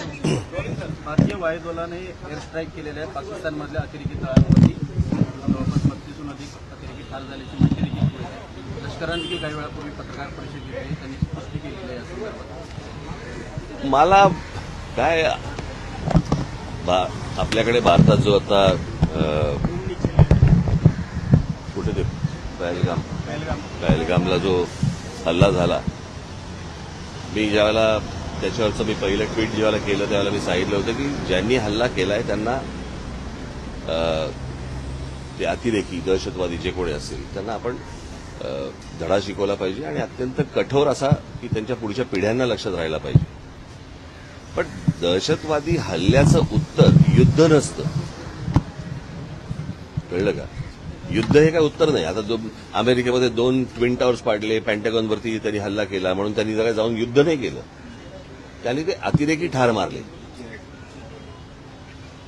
भारतीय वायुदलाने air strike केलेल्या आहे पाकिस्तानमधल्या अतिरेकी तळांवरती जवळपास 32हून अधिक अतिरेकी ठार झाल्याची माहिती देखील मिळत आहे. लष्कराने देखील काही वेळापूर्वी पत्रकार परिषद घेतली, त्यांनी स्पष्ट केलेलं आहे या संदर्भात. मला काय आपल्याकडे भारतात जो आता कुठे ते पहलगामला जो हल्ला झाला, मी ज्यावेळेला त्याच्यावरचं मी पहिलं ट्विट जेव्हा केलं त्यावेळेला मी सांगितलं होतं की ज्यांनी हल्ला केलाय त्यांना ते अतिरेकी दहशतवादी जे कोणी असतील त्यांना आपण धडा शिकवला पाहिजे आणि अत्यंत कठोर असा की त्यांच्या पुढच्या पिढ्यांना लक्षात राहायला पाहिजे. पण दहशतवादी हल्ल्याचं उत्तर युद्ध नसतं, कळलं का? युद्ध हे काय उत्तर नाही. आता अमेरिकेमध्ये 2 ट्विन टावर्स पाडले, पेंटागॉनवरती त्यांनी हल्ला केला म्हणून त्यांनी जरा जाऊन युद्ध नाही केलं, त्यांनी ते अतिरेकी ठार मारले.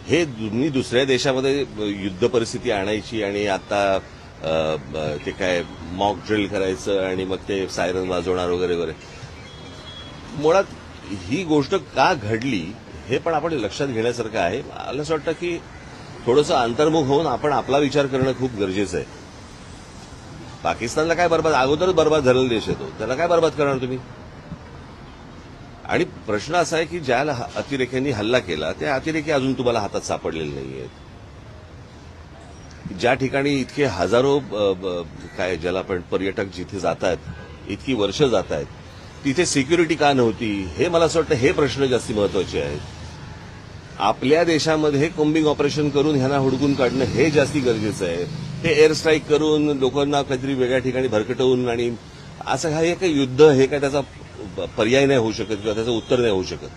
हे तुम्ही दुसऱ्या देशामध्ये युद्ध परिस्थिती आणायची आणि आता ते काय मॉक ड्रिल करायचं आणि मग ते सायरन वाजवणार वगैरे वगैरे. मुळात ही गोष्ट का घडली हे पण आपण लक्षात घेण्यासारखं आहे. मला असं वाटतं की थोडंसं अंतर्मुख होऊन आपण आपला विचार करणं खूप गरजेचं आहे. पाकिस्तानला काय बरबाद, अगोदरच बरबाद झालेला देश आहे तो, त्याला काय बरबाद करणार तुम्ही? आणि प्रश्न असा आहे की ज्या अतिरेक्यांनी हल्ला केला त्या अतिरेकी अजून तुम्हाला हातात सापडलेले नाही आहेत. ज्या ठिकाणी इतके हजारो काय ज्याला आपण पर्यटक जिथे जात आहेत, इतकी वर्ष जात आहेत, तिथे सिक्युरिटी का नव्हती, हे मला असं वाटतं हे प्रश्न जास्त महत्वाचे आहेत. आपल्या देशामध्ये कोम्बिंग ऑपरेशन करून ह्यांना हुडकून काढणं हे जास्ती गरजेचं आहे. हे एअर स्ट्राईक करून लोकांना काहीतरी वेगळ्या ठिकाणी भरकटवून आणि असं हे काही युद्ध हे काय त्याचा पर्याय नाही होऊ शकत किंवा त्याचं उत्तर नाही होऊ शकत.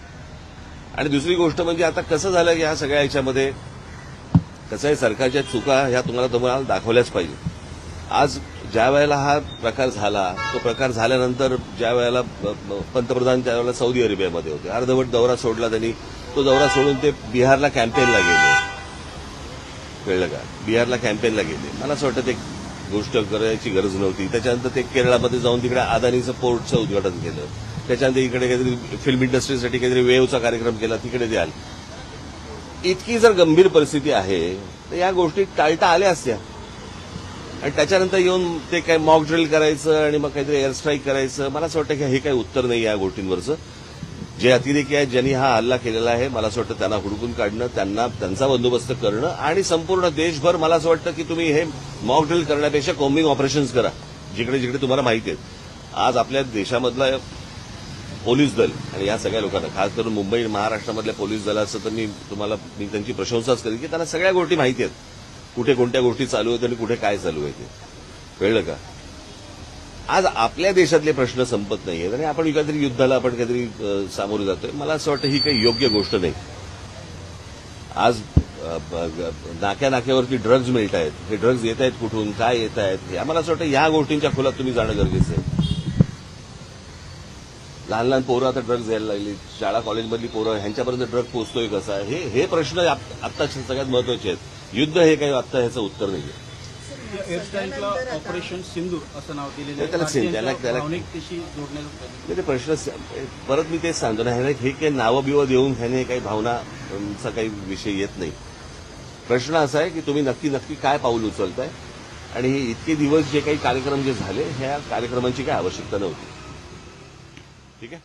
आणि दुसरी गोष्ट म्हणजे आता कसं झालं की ह्या सगळ्या याच्यामध्ये कसं आहे, सरकारच्या चुका ह्या तुम्हाला दाखवल्याच पाहिजे. आज ज्या वेळेला हा प्रकार झाला, तो प्रकार झाल्यानंतर ज्या वेळेला पंतप्रधान त्यावेळेला सौदी अरेबियामध्ये होते, अर्धवट दौरा सोडला त्यांनी. तो दौरा सोडून ते बिहारला कॅम्पेनला गेले, कळलं का? बिहारला कॅम्पेनला गेले. मला असं वाटतं ते गोष्ट करायची गरज नव्हती. त्याच्यानंतर ते केरळमध्ये जाऊन तिकडे अदानीचं पोर्टचं उद्घाटन केलं. त्याच्यानंतर इकडे काहीतरी फिल्म इंडस्ट्रीसाठी काहीतरी वेव्हचा कार्यक्रम केला, तिकडे द्याल. इतकी जर गंभीर परिस्थिती आहे तर या गोष्टी टाळता आल्या असत्या. आणि त्याच्यानंतर येऊन ते काय मॉक ड्रिल करायचं आणि मग काहीतरी एअर स्ट्राईक करायचं, मला असं वाटतं की हे काही उत्तर नाही या गोष्टींवरचं. जे अतिरेकी आहेत, ज्यांनी हा हल्ला केलेला आहे, मला असं वाटतं त्यांना हुडकून काढणं, त्यांचा बंदोबस्त करणं आणि संपूर्ण देशभर मला असं वाटतं की तुम्ही हे मॉक ड्रिल करण्यापेक्षा कोम्बिंग ऑपरेशन्स करा जिकडे जिकडे तुम्हाला माहिती आहेत. आज आपल्या देशामधला पोलीस दल आणि या सगळ्या लोकांना, खास करून मुंबई महाराष्ट्रामधल्या पोलीस दलाचं तर मी त्यांची प्रशंसाच करेन की त्यांना सगळ्या गोष्टी माहिती आहेत, कुठे कोणत्या गोष्टी चालू आहेत आणि कुठे काय चालू आहे ते, कळलं का? आज आपल्या देशातले प्रश्न संपत नाहीयेत आणि आपण काहीतरी युद्धाला आपण काहीतरी सामोरे जातोय. मला असं वाटतं ही काही योग्य गोष्ट नाही. आज नाक्यावरती ड्रग्ज मिळत आहेत, हे ड्रग्ज येत आहेत कुठून, काय येत आहेत, मला असं वाटतं या गोष्टींच्या खोलात तुम्ही जाणं गरजेचं आहे. लहान लहान पोरं आता ड्रग्ज यायला लागली, शाळा कॉलेजमधली पोरं, ह्यांच्यापर्यंत ड्रग पोहोचतोय कसा, हे प्रश्न आता सगळ्यात महत्वाचे आहेत. युद्ध हे काही आता ह्याचं उत्तर नाही आहे. एअर स्ट्राईकला ऑपरेशन सिंदूर असं नाव दिलेलं आहे. ते प्रश्न परत मी तेच सांगतो ना, हे काही नावं बिवं देऊन ह्याने काही भावनाचा काही विषय येत नाही. प्रश्न असा आहे की तुम्ही नक्की काय पाऊल उचलताय आणि हे इतके दिवस जे काही कार्यक्रम जे झाले, ह्या कार्यक्रमांची काय आवश्यकता नव्हती. ठीक आहे.